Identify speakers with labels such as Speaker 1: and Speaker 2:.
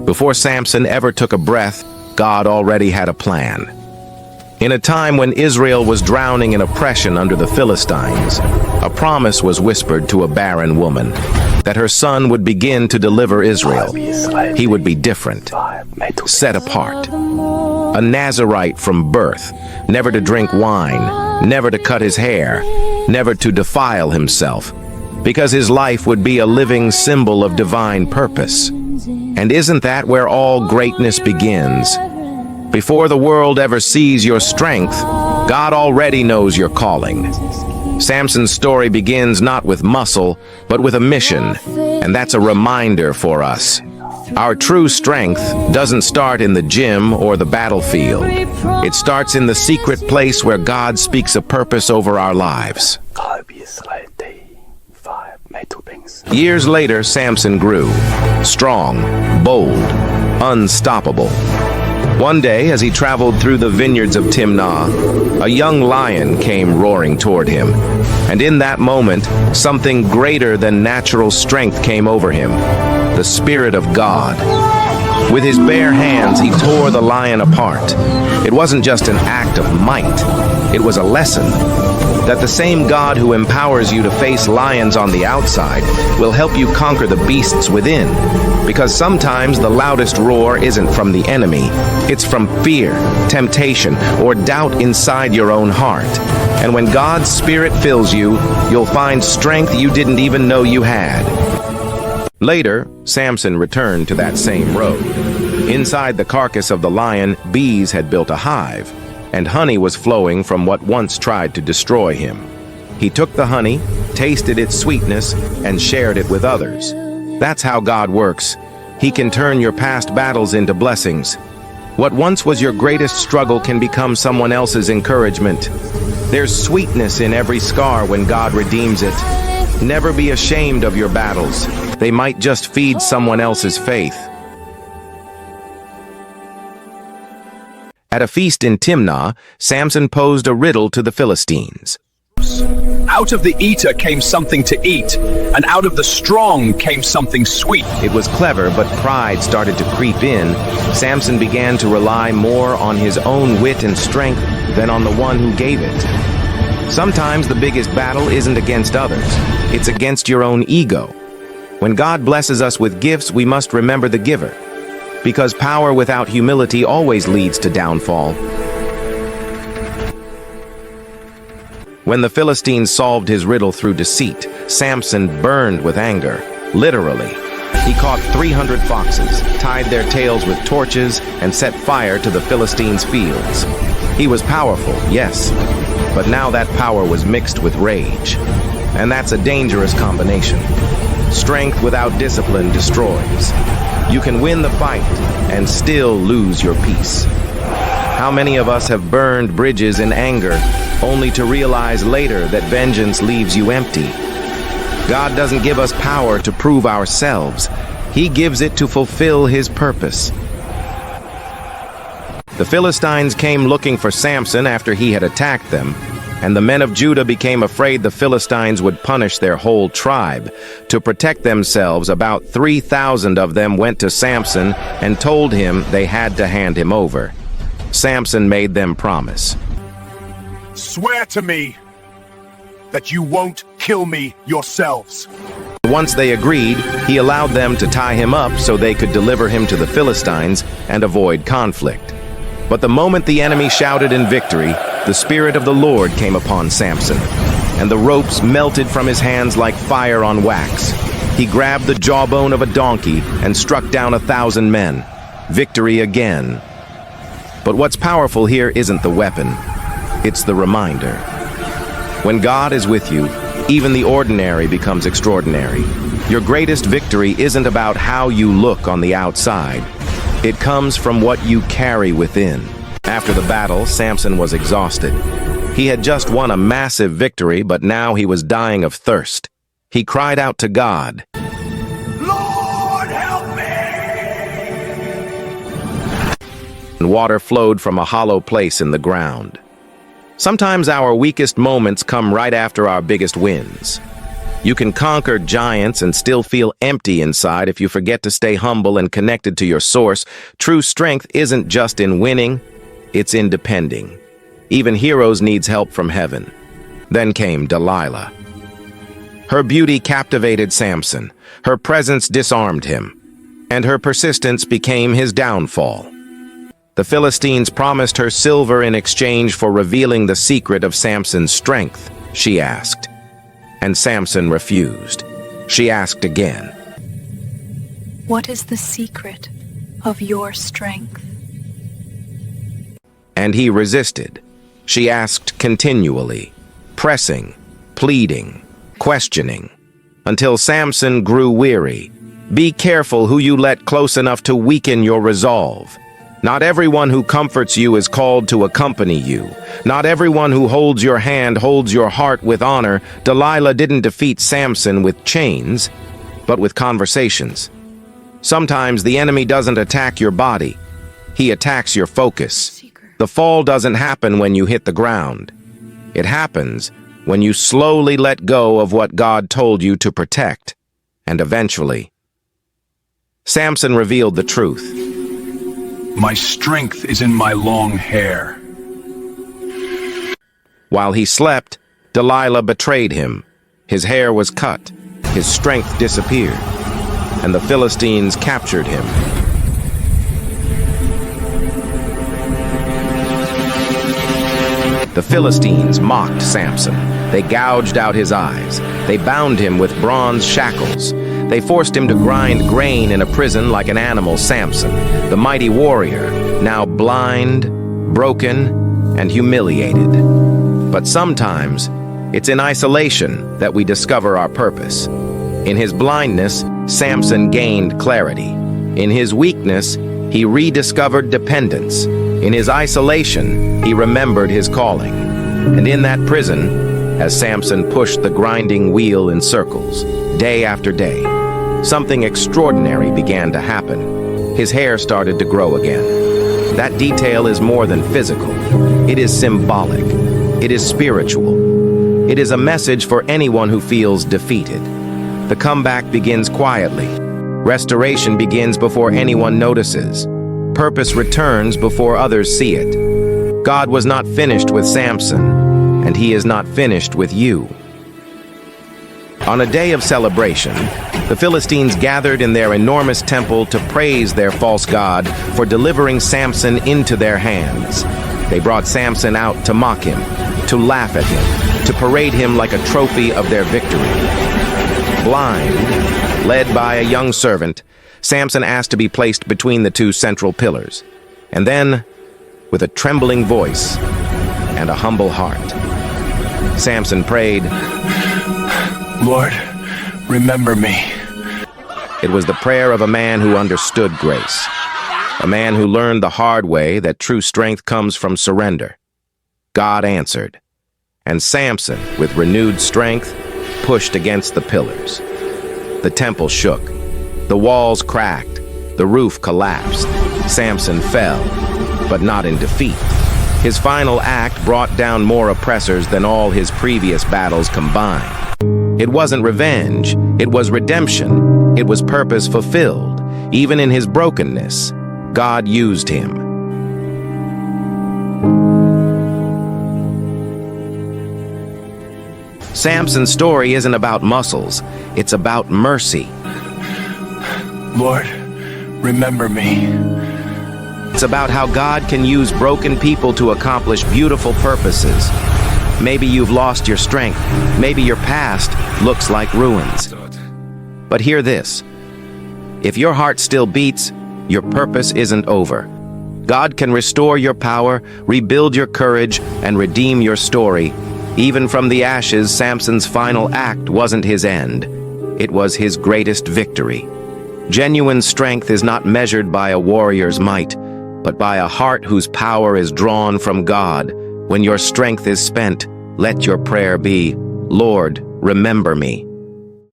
Speaker 1: Before Samson ever took a breath, God already had a plan. In a time when Israel was drowning in oppression under the Philistines, a promise was whispered to a barren woman that her son would begin to deliver Israel. He would be different, set apart, a Nazirite from birth, never to drink wine, never to cut his hair, never to defile himself, because his life would be a living symbol of divine purpose. And isn't that where all greatness begins? Before the world ever sees your strength, God already knows your calling. Samson's story begins not with muscle, but with a mission, and that's a reminder for us. Our true strength doesn't start in the gym or the battlefield. It starts in the secret place where God speaks a purpose over our lives. Years later, Samson grew, strong, bold, unstoppable. One day, as he traveled through the vineyards of Timnah, a young lion came roaring toward him. And in that moment, something greater than natural strength came over him, the Spirit of God. With his bare hands, he tore the lion apart. It wasn't just an act of might, it was a lesson that the same God who empowers you to face lions on the outside will help you conquer the beasts within. Because sometimes the loudest roar isn't from the enemy, it's from fear, temptation, or doubt inside your own heart. And when God's Spirit fills you, you'll find strength you didn't even know you had. Later, Samson returned to that same road. Inside the carcass of the lion, bees had built a hive, and honey was flowing from what once tried to destroy him. He took the honey, tasted its sweetness, and shared it with others. That's how God works. He can turn your past battles into blessings. What once was your greatest struggle can become someone else's encouragement. There's sweetness in every scar when God redeems it. Never be ashamed of your battles. They might just feed someone else's faith. At a feast in Timnah, Samson posed a riddle to the Philistines.
Speaker 2: Out of the eater came something to eat, and out of the strong came something sweet.
Speaker 1: It was clever, but pride started to creep in. Samson began to rely more on his own wit and strength than on the one who gave it. Sometimes the biggest battle isn't against others, it's against your own ego. When God blesses us with gifts, we must remember the giver, because power without humility always leads to downfall. When the Philistines solved his riddle through deceit, Samson burned with anger, literally. He caught 300 foxes, tied their tails with torches, and set fire to the Philistines' fields. He was powerful, yes, but now that power was mixed with rage. And that's a dangerous combination. Strength without discipline destroys. You can win the fight and still lose your peace. How many of us have burned bridges in anger, only to realize later that vengeance leaves you empty? God doesn't give us power to prove ourselves. He gives it to fulfill His purpose. The Philistines came looking for Samson after he had attacked them, and the men of Judah became afraid the Philistines would punish their whole tribe. To protect themselves, about 3,000 of them went to Samson and told him they had to hand him over. Samson made them promise.
Speaker 3: Swear to me that you won't kill me yourselves.
Speaker 1: Once they agreed, he allowed them to tie him up so they could deliver him to the Philistines and avoid conflict. But the moment the enemy shouted in victory, the Spirit of the Lord came upon Samson, and the ropes melted from his hands like fire on wax. He grabbed the jawbone of a donkey and struck down 1,000 men. Victory again. But what's powerful here isn't the weapon, it's the reminder. When God is with you, even the ordinary becomes extraordinary. Your greatest victory isn't about how you look on the outside. It comes from what you carry within. After the battle, Samson was exhausted. He had just won a massive victory, but now he was dying of thirst. He cried out to God.
Speaker 3: Lord, help me!
Speaker 1: And water flowed from a hollow place in the ground. Sometimes our weakest moments come right after our biggest wins. You can conquer giants and still feel empty inside if you forget to stay humble and connected to your source. True strength isn't just in winning, it's in depending. Even heroes needs help from heaven. Then came Delilah. Her beauty captivated Samson, her presence disarmed him, and her persistence became his downfall. The Philistines promised her silver in exchange for revealing the secret of Samson's strength, she asked. And Samson refused. She asked again.
Speaker 4: What is the secret of your strength?
Speaker 1: And he resisted. She asked continually, pressing, pleading, questioning, until Samson grew weary. Be careful who you let close enough to weaken your resolve. Not everyone who comforts you is called to accompany you. Not everyone who holds your hand holds your heart with honor. Delilah didn't defeat Samson with chains, but with conversations. Sometimes the enemy doesn't attack your body. He attacks your focus. The fall doesn't happen when you hit the ground. It happens when you slowly let go of what God told you to protect. And eventually, Samson revealed the truth.
Speaker 2: My strength is in my long hair.
Speaker 1: While he slept, Delilah betrayed him. His hair was cut, his strength disappeared, and the Philistines captured him. The Philistines mocked Samson. They gouged out his eyes. They bound him with bronze shackles. They forced him to grind grain in a prison like an animal. Samson, the mighty warrior, now blind, broken, and humiliated. But sometimes, it's in isolation that we discover our purpose. In his blindness, Samson gained clarity. In his weakness, he rediscovered dependence. In his isolation, he remembered his calling. And in that prison, as Samson pushed the grinding wheel in circles, day after day, something extraordinary began to happen. His hair started to grow again. That detail is more than physical. It is symbolic. It is spiritual. It is a message for anyone who feels defeated. The comeback begins quietly. Restoration begins before anyone notices. Purpose returns before others see it. God was not finished with Samson, and he is not finished with you. On a day of celebration, the Philistines gathered in their enormous temple to praise their false god for delivering Samson into their hands. They brought Samson out to mock him, to laugh at him, to parade him like a trophy of their victory. Blind, led by a young servant, Samson asked to be placed between the two central pillars. And then, with a trembling voice and a humble heart, Samson prayed,
Speaker 2: Lord, remember me.
Speaker 1: It was the prayer of a man who understood grace, a man who learned the hard way that true strength comes from surrender. God answered, and Samson, with renewed strength, pushed against the pillars. The temple shook, the walls cracked, the roof collapsed. Samson fell, but not in defeat. His final act brought down more oppressors than all his previous battles combined. It wasn't revenge, it was redemption. It was purpose fulfilled. Even in his brokenness, God used him. Samson's story isn't about muscles, it's about mercy.
Speaker 2: Lord, remember me.
Speaker 1: It's about how God can use broken people to accomplish beautiful purposes. Maybe you've lost your strength. Maybe your past looks like ruins. But hear this. If your heart still beats, your purpose isn't over. God can restore your power, rebuild your courage, and redeem your story. Even from the ashes, Samson's final act wasn't his end. It was his greatest victory. Genuine strength is not measured by a warrior's might, but by a heart whose power is drawn from God. When your strength is spent, let your prayer be, Lord, remember me.